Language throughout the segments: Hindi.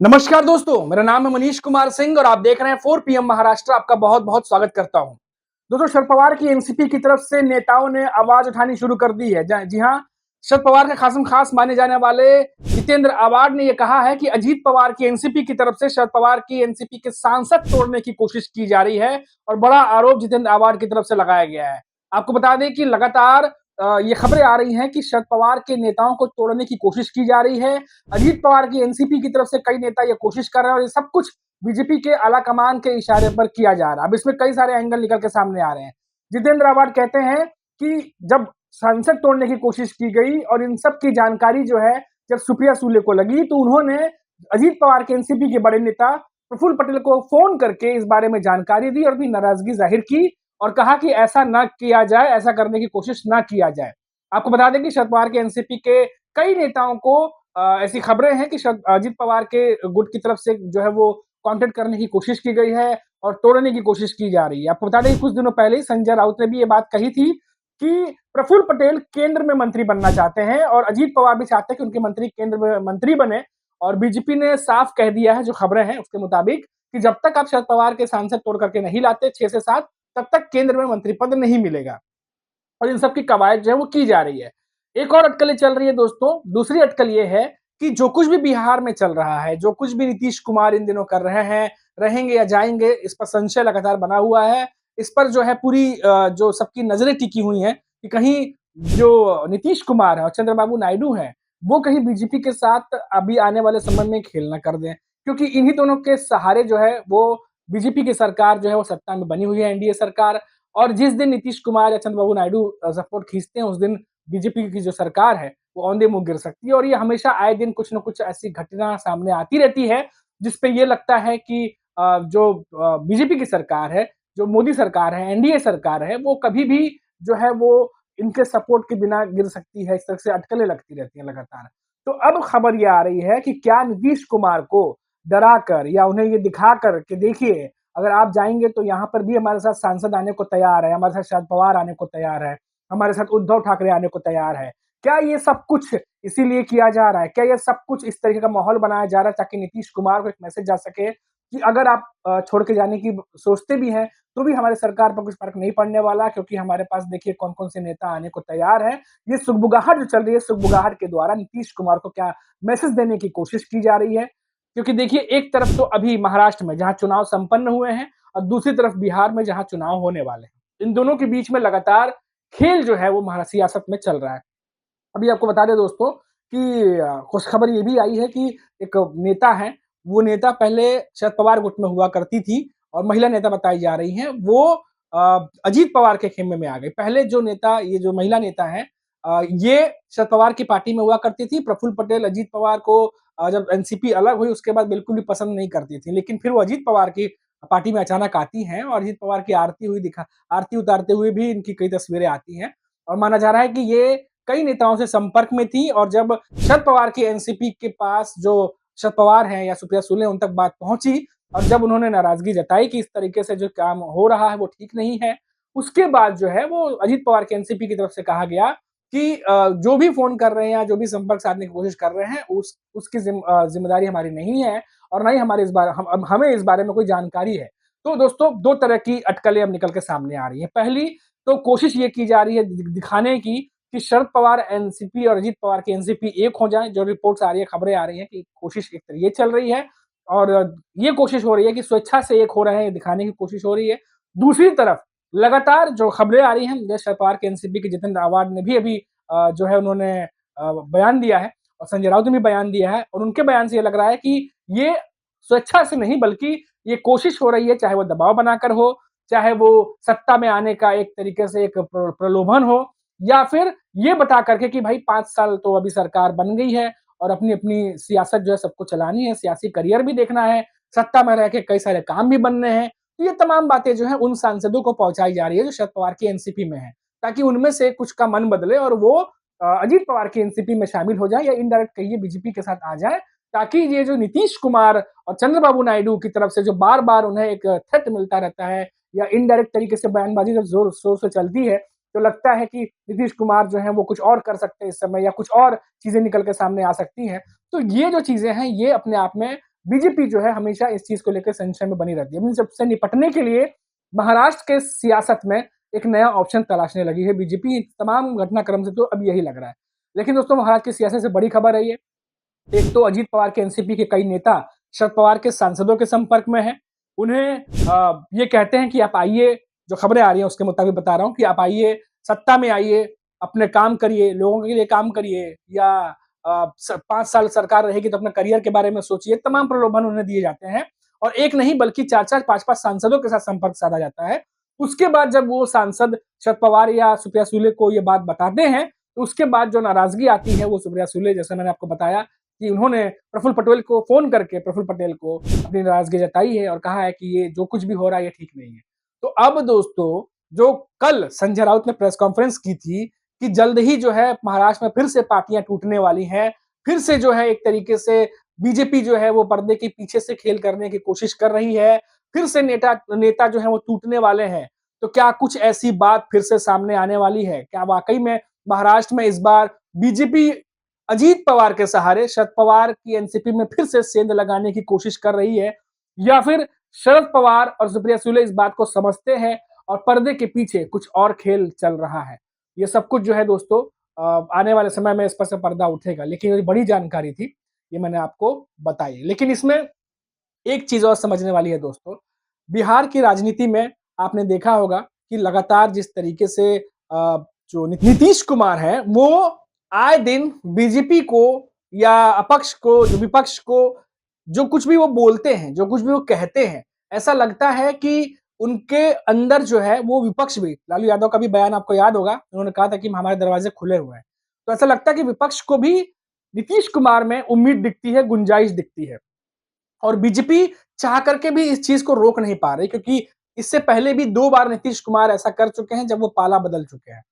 नमस्कार दोस्तों, मेरा नाम है मनीष कुमार सिंह और आप देख रहे हैं 4 पीएम महाराष्ट्र। आपका बहुत-बहुत स्वागत करता हूं। दोस्तों, शरद पवार की एनसीपी की तरफ से नेताओं ने आवाज उठानी शुरू कर दी है। जी हां, शरद पवार के खास माने जाने वाले जितेंद्र आवाड ने यह कहा है कि अजीत पवार की एनसीपी की तरफ से शरद पवार की एनसीपी के सांसद तोड़ने की कोशिश की जा रही है और बड़ा आरोप जितेंद्र आवाड की तरफ से लगाया गया है। आपको बता दें कि लगातार ये खबरें आ रही हैं कि शरद पवार के नेताओं को तोड़ने की कोशिश की जा रही है। अजीत पवार की एनसीपी की तरफ से कई नेता ये कोशिश कर रहे हैं और ये सब कुछ बीजेपी के आला कमान के इशारे पर किया जा रहा है। अब इसमें कई सारे एंगल निकल के सामने आ रहे हैं। जितेंद्र आवाड कहते हैं कि जब संसद तोड़ने की कोशिश की गई और इन सब की जानकारी जो है जब सुप्रिया सुले को लगी तो उन्होंने अजीत पवार के एनसीपी के बड़े नेता प्रफुल्ल पटेल को फोन करके इस बारे में जानकारी दी और भी नाराजगी जाहिर की और कहा कि ऐसा ना किया जाए, ऐसा करने की कोशिश ना किया जाए। आपको बता दें कि शरद पवार के एनसीपी के कई नेताओं को ऐसी खबरें हैं कि अजीत पवार के गुट की तरफ से जो है वो कांटेक्ट करने की कोशिश की गई है और तोड़ने की कोशिश की जा रही है। आपको बता दें कि कुछ दिनों पहले ही संजय राउत ने भी ये बात कही थी कि प्रफुल्ल पटेल केंद्र में मंत्री बनना चाहते हैं और अजीत पवार भी चाहते हैं कि उनके मंत्री केंद्र में मंत्री बने और बीजेपी ने साफ कह दिया है, जो खबरें हैं उसके मुताबिक, कि जब तक आप शरद पवार के सांसद तोड़ करके नहीं लाते 6 से 7 तब तक केंद्र में मंत्री पद नहीं मिलेगा और इन सब की कवायद जो है वो की जा रही है। एक और अटकलें चल रही है दोस्तों। दूसरी अटकल ये है कि जो कुछ भी बिहार में चल रहा है, जो कुछ भी नीतीश कुमार इन दिनों कर रहे हैं, रहेंगे या जाएंगे, इस पर संशय लगातार बना हुआ है। इस पर जो है पूरी जो सबकी नजरें टिकी हुई हैं कि कहीं जो नीतीश कुमार है और चंद्रबाबू नायडू हैं, वो कहीं बीजेपी के साथ अभी आने वाले समय में खेल ना कर दें, क्योंकि इन्हीं दोनों के सहारे जो है वो बीजेपी की सरकार जो है वो सत्ता में बनी हुई है, एनडीए सरकार। और जिस दिन नीतीश कुमार या चंद्रबाबू नायडू सपोर्ट खींचते हैं, उस दिन बीजेपी की जो सरकार है वो औंधे मुंह गिर सकती है और ये हमेशा आए दिन कुछ न कुछ ऐसी घटना सामने आती रहती है जिसपे ये लगता है कि जो बीजेपी की सरकार है, जो मोदी सरकार है, एनडीए सरकार है, वो कभी भी जो है वो इनके सपोर्ट के बिना गिर सकती है। इस तरह से अटकलें लगती रहती हैं लगातार। तो अब खबर ये आ रही है कि क्या नीतीश कुमार को डराकर या उन्हें ये दिखाकर कि देखिए, अगर आप जाएंगे तो यहाँ पर भी हमारे साथ सांसद आने को तैयार है, हमारे साथ शरद पवार आने को तैयार है, हमारे साथ उद्धव ठाकरे आने को तैयार है। क्या ये सब कुछ इसीलिए किया जा रहा है? क्या ये सब कुछ इस तरीके का माहौल बनाया जा रहा है ताकि नीतीश कुमार को एक मैसेज जा सके कि अगर आप छोड़ के जाने की सोचते भी हैं, तो भी हमारी सरकार पर कुछ फर्क नहीं पड़ने वाला, क्योंकि हमारे पास देखिए कौन-कौन से नेता आने को तैयार हैं। ये सुगबुगाहट जो चल रही है, सुगबुगाहट के द्वारा नीतीश कुमार को क्या मैसेज देने की कोशिश की जा रही है? क्योंकि देखिए, एक तरफ तो अभी महाराष्ट्र में जहाँ चुनाव संपन्न हुए हैं और दूसरी तरफ बिहार में जहाँ चुनाव होने वाले हैं। इन दोनों के बीच में लगातार खेल जो है वो सियासत में चल रहा है। अभी आपको बता दें दोस्तों कि खुशखबर ये भी आई है कि एक नेता है, वो नेता पहले शरद पवार गुट में हुआ करती थी और महिला नेता बताई जा रही हैं, वो अजीत पवार के खेमे में आ गई। पहले जो नेता, ये जो महिला नेता हैं, ये शरद पवार की पार्टी में हुआ करती थी। प्रफुल्ल पटेल अजीत पवार को जब एनसीपी अलग हुई उसके बाद बिल्कुल भी पसंद नहीं करती थी। लेकिन फिर वो अजीत पवार की पार्टी में अचानक आती हैं और अजीत पवार की आरती उतारते हुए भी इनकी कई तस्वीरें आती हैं और माना जा रहा है कि ये कई नेताओं से संपर्क में थी और जब शरद पवार की एनसीपी के पास जो शरद पवार हैं या सुप्रिया सुले उन तक बात पहुंची और जब उन्होंने नाराजगी जताई कि इस तरीके से जो काम हो रहा है वो ठीक नहीं है, उसके बाद जो है वो अजीत पवार के एनसीपी की तरफ से कहा गया कि जो भी फोन कर रहे हैं या जो भी संपर्क साधने की कोशिश कर रहे हैं उसकी जिम्मेदारी हमारी नहीं है और ना ही हमारे हमें इस बारे में कोई जानकारी है। तो दोस्तों, दो तरह की अटकलें अब निकल के सामने आ रही है। पहली तो कोशिश ये की जा रही है दिखाने की कि शरद पवार एनसीपी और अजीत पवार की एनसीपी एक हो जाए। जो रिपोर्ट्स आ रही है, खबरें आ रही हैं कि कोशिश एक तरह ये चल रही है और ये कोशिश हो रही है कि स्वेच्छा से एक हो रहे हैं, दिखाने की कोशिश हो रही है। दूसरी तरफ लगातार जो खबरें आ रही हैं, जैसे शरद पवार के एनसीपी के जितेंद्र आवाड ने भी अभी जो है उन्होंने बयान दिया है और संजय राउत ने भी बयान दिया है और उनके बयान से ये लग रहा है कि ये स्वेच्छा से नहीं बल्कि ये कोशिश हो रही है, चाहे वो दबाव बनाकर हो, चाहे वो सत्ता में आने का एक तरीके से एक प्रलोभन हो, या फिर ये बता करके कि भाई 5 साल तो अभी सरकार बन गई है और अपनी-अपनी सियासत जो है सबको चलानी है, सियासी करियर भी देखना है, सत्ता में रह के कई सारे काम भी बनने हैं। तो ये तमाम बातें जो हैं उन सांसदों को पहुँचाई जा रही है जो शरद पवार की एनसीपी में हैं, ताकि उनमें से कुछ का मन बदले और वो अजीत पवार की एनसीपी में शामिल हो जाएँ या इनडायरेक्ट कहिए बीजेपी के साथ आ जाएँ, ताकि ये जो नीतीश कुमार और चंद्रबाबू नायडू की तरफ से जो बार-बार उन्हें एक थ्रेट मिलता रहता है या इनडायरेक्ट तरीके से बयानबाज़ी जब ज़ोर-शोर से चलती है, तो लगता है कि नीतीश कुमार जो हैं वो कुछ और कर सकते हैं इस समय या कुछ और चीज़ें निकल के सामने आ सकती हैं। तो ये जो चीज़ें हैं, ये अपने आप में बीजेपी जो है हमेशा इस चीज को लेकर संशय में बनी रहती है। इन सबसे निपटने के लिए महाराष्ट्र के सियासत में एक नया ऑप्शन तलाशने लगी है बीजेपी। तमाम घटनाक्रम से तो अब यही लग रहा है। लेकिन दोस्तों, महाराष्ट्र की सियासत से बड़ी खबर है ये। एक तो अजीत पवार के एनसीपी के कई नेता शरद पवार के सांसदों के संपर्क में हैं। उन्हें ये कहते हैं कि आप आइए, जो खबरें आ रही हैं उसके मुताबिक बता रहा हूँ कि आप आइए, सत्ता में आइए, अपने काम करिए, लोगों के लिए काम करिए, या 5 साल सरकार रहेगी तो अपने करियर के बारे में सोचिए। तमाम प्रलोभन उन्हें दिए जाते हैं और एक नहीं बल्कि 4-4, 5-5 सांसदों के साथ संपर्क साधा जाता है। उसके बाद जब वो सांसद शरद पवार या सुप्रिया सुले को ये बात बताते हैं, तो उसके बाद जो नाराजगी आती है वो सुप्रिया सुले, जैसे मैंने आपको बताया कि उन्होंने प्रफुल्ल पटेल को फोन करके प्रफुल्ल पटेल को अपनी नाराजगी जताई है और कहा है कि ये जो कुछ भी हो रहा है ये ठीक नहीं है। तो अब दोस्तों, जो कल संजय राउत ने प्रेस कॉन्फ्रेंस की थी कि जल्द ही जो है महाराष्ट्र में फिर से पार्टियां टूटने वाली हैं, फिर से जो है एक तरीके से बीजेपी जो है वो पर्दे के पीछे से खेल करने की कोशिश कर रही है, फिर से नेता जो है वो टूटने वाले हैं। तो क्या कुछ ऐसी बात फिर से सामने आने वाली है? क्या वाकई में महाराष्ट्र में इस बार बीजेपी अजीत पवार के सहारे शरद पवार की एनसीपी में फिर से सेंध लगाने की कोशिश कर रही है, या फिर शरद पवार और सुप्रिया सुले इस बात को समझते हैं और पर्दे के पीछे कुछ और खेल चल रहा है? ये सब कुछ जो है दोस्तों, आने वाले समय में इस पर से पर्दा उठेगा। लेकिन ये बड़ी जानकारी थी, ये मैंने आपको बताई। लेकिन इसमें एक चीज और समझने वाली है दोस्तों। बिहार की राजनीति में आपने देखा होगा कि लगातार जिस तरीके से जो नीतीश कुमार है वो आए दिन बीजेपी को या अपक्ष को, जो विपक्ष को, जो कुछ भी वो बोलते हैं, जो कुछ भी वो कहते हैं, ऐसा लगता है कि उनके अंदर जो है वो विपक्ष भी, लालू यादव का भी बयान आपको याद होगा, उन्होंने कहा था कि हमारे दरवाजे खुले हुए हैं। तो ऐसा लगता है कि विपक्ष को भी नीतीश कुमार में उम्मीद दिखती है, गुंजाइश दिखती है। और बीजेपी चाह करके भी इस चीज को रोक नहीं पा रही, क्योंकि इससे पहले भी 2 बार नीतीश कुमार ऐसा कर चुके हैं जब वो पाला बदल चुके हैं।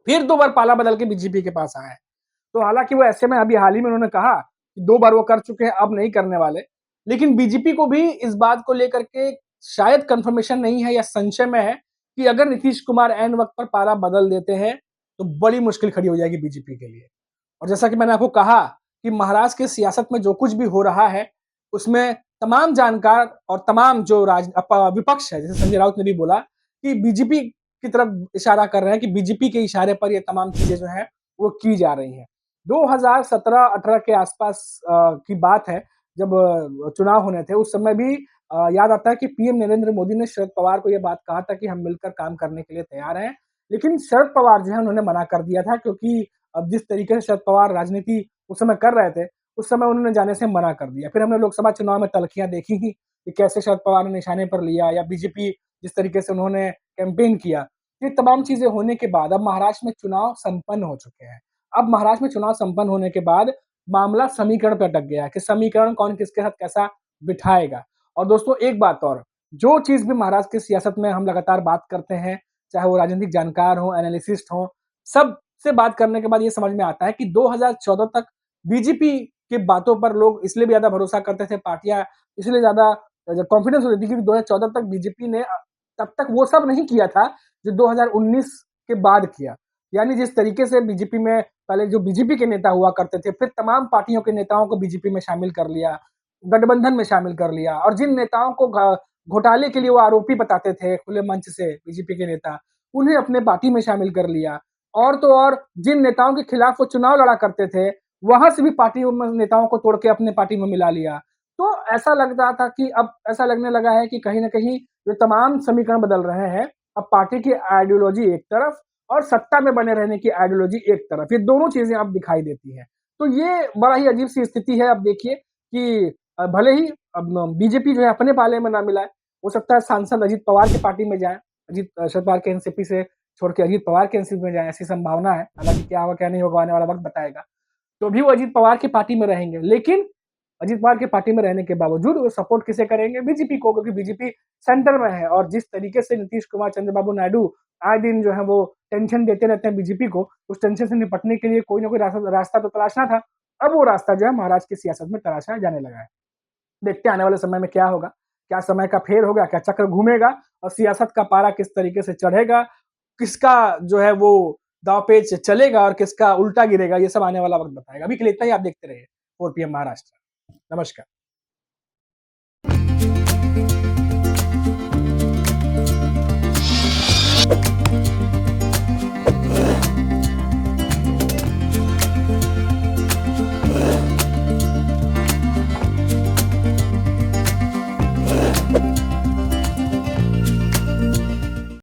फिर 2 बार पाला बदल के बीजेपी के पास आए हैं। तो हालांकि वो ऐसे में अभी हाल ही में उन्होंने कहा कि 2 बार वो कर चुके हैं, अब नहीं करने वाले। लेकिन बीजेपी को भी इस बात को लेकर के शायद कंफर्मेशन नहीं है या संशय में है कि अगर नीतीश कुमार ऐन वक्त पर पाला बदल देते हैं तो बड़ी मुश्किल खड़ी हो जाएगी बीजेपी के लिए। और जैसा कि मैंने आपको कहा कि महाराष्ट्र की सियासत में जो कुछ भी हो रहा है उसमें तमाम जानकार और तमाम जो विपक्ष है, जैसे संजय राउत ने भी बोला कि बीजेपी की तरफ इशारा कर रहे हैं, कि बीजेपी के इशारे पर ये तमाम चीजें जो है वो की जा रही हैं। 2017-18 के आसपास की बात है, जब चुनाव होने थे उस समय भी याद आता है कि पीएम नरेंद्र मोदी ने शरद पवार को यह बात कहा था कि हम मिलकर काम करने के लिए तैयार हैं। लेकिन शरद पवार जो है उन्होंने मना कर दिया था, क्योंकि अब जिस तरीके से शरद पवार राजनीति उस समय कर रहे थे, उस समय उन्होंने जाने से मना कर दिया। फिर हमने लोकसभा चुनाव में तल्खियां देखी ही कि कैसे शरद पवार ने निशाने पर लिया, या बीजेपी जिस तरीके से उन्होंने कैंपेन किया। ये तमाम चीजें होने के बाद अब महाराष्ट्र में चुनाव संपन्न हो चुके हैं। अब महाराष्ट्र में चुनाव संपन्न होने के बाद मामला समीकरण पे अटक गया कि समीकरण कौन किसके साथ कैसा बिठाएगा। और दोस्तों, एक बात और, जो चीज भी महाराष्ट्र की सियासत में हम लगातार बात करते हैं, चाहे वो राजनीतिक जानकार हो, एनालिसिस्ट हो, सब से बात करने के बाद ये समझ में आता है कि 2014 तक बीजेपी की बातों पर लोग इसलिए भी ज्यादा भरोसा करते थे, पार्टियां इसलिए ज्यादा कॉन्फिडेंस होती थी, क्योंकि 2014 तक बीजेपी ने तब तक वो सब नहीं किया था जो 2019 के बाद किया। यानी जिस तरीके से बीजेपी में पहले जो बीजेपी के नेता हुआ करते थे, फिर तमाम पार्टियों के नेताओं को बीजेपी में शामिल कर लिया, गठबंधन में शामिल कर लिया, और जिन नेताओं को घोटाले के लिए वो आरोपी बताते थे खुले मंच से बीजेपी के नेता, उन्हें अपने पार्टी में शामिल कर लिया। और तो और जिन नेताओं के खिलाफ वो चुनाव लड़ा करते थे, वहां से भी पार्टी नेताओं को तोड़ के अपने पार्टी में मिला लिया। तो ऐसा लग रहा था कि अब ऐसा लगने लगा है कि कहीं ना कहीं जो तमाम समीकरण बदल रहे हैं, अब पार्टी की आइडियोलॉजी एक तरफ और सत्ता में बने रहने की आइडियोलॉजी एक तरफ, ये दोनों चीजें अब दिखाई देती हैं। तो ये बड़ा ही अजीब सी स्थिति है। अब देखिए कि भले ही अब बीजेपी जो है अपने पाले में ना मिलाए, हो सकता है सांसद अजीत पवार की पार्टी में जाए, अजीत शरद पवार के एनसीपी से छोड़ के अजीत पवार के एनसीपी में जाए, ऐसी संभावना है। हालांकि क्या होगा क्या नहीं होगा आने वाला वक्त बताएगा। तो भी वो अजीत पवार की पार्टी में रहेंगे, लेकिन अजीत पवार की पार्टी में रहने के बावजूद वो सपोर्ट किसे करेंगे? बीजेपी को, क्योंकि बीजेपी सेंटर में है। और जिस तरीके से नीतीश कुमार, चंद्रबाबू नायडू आए दिन जो है वो टेंशन देते रहते हैं बीजेपी को, उस टेंशन से निपटने के लिए कोई ना कोई रास्ता तो तलाशना था। अब वो रास्ता जो है महाराष्ट्र की सियासत में तलाशा जाने लगा है। देखते हैं आने वाले समय में क्या होगा, क्या समय का फेर होगा, क्या चक्र घूमेगा और सियासत का पारा किस तरीके से चढ़ेगा, किसका जो है वो दांवपेच चलेगा और किसका उल्टा गिरेगा, ये सब आने वाला वक्त बताएगा। अभी के लिए इतना ही, आप देखते रहिए 4 PM महाराष्ट्र। नमस्कार।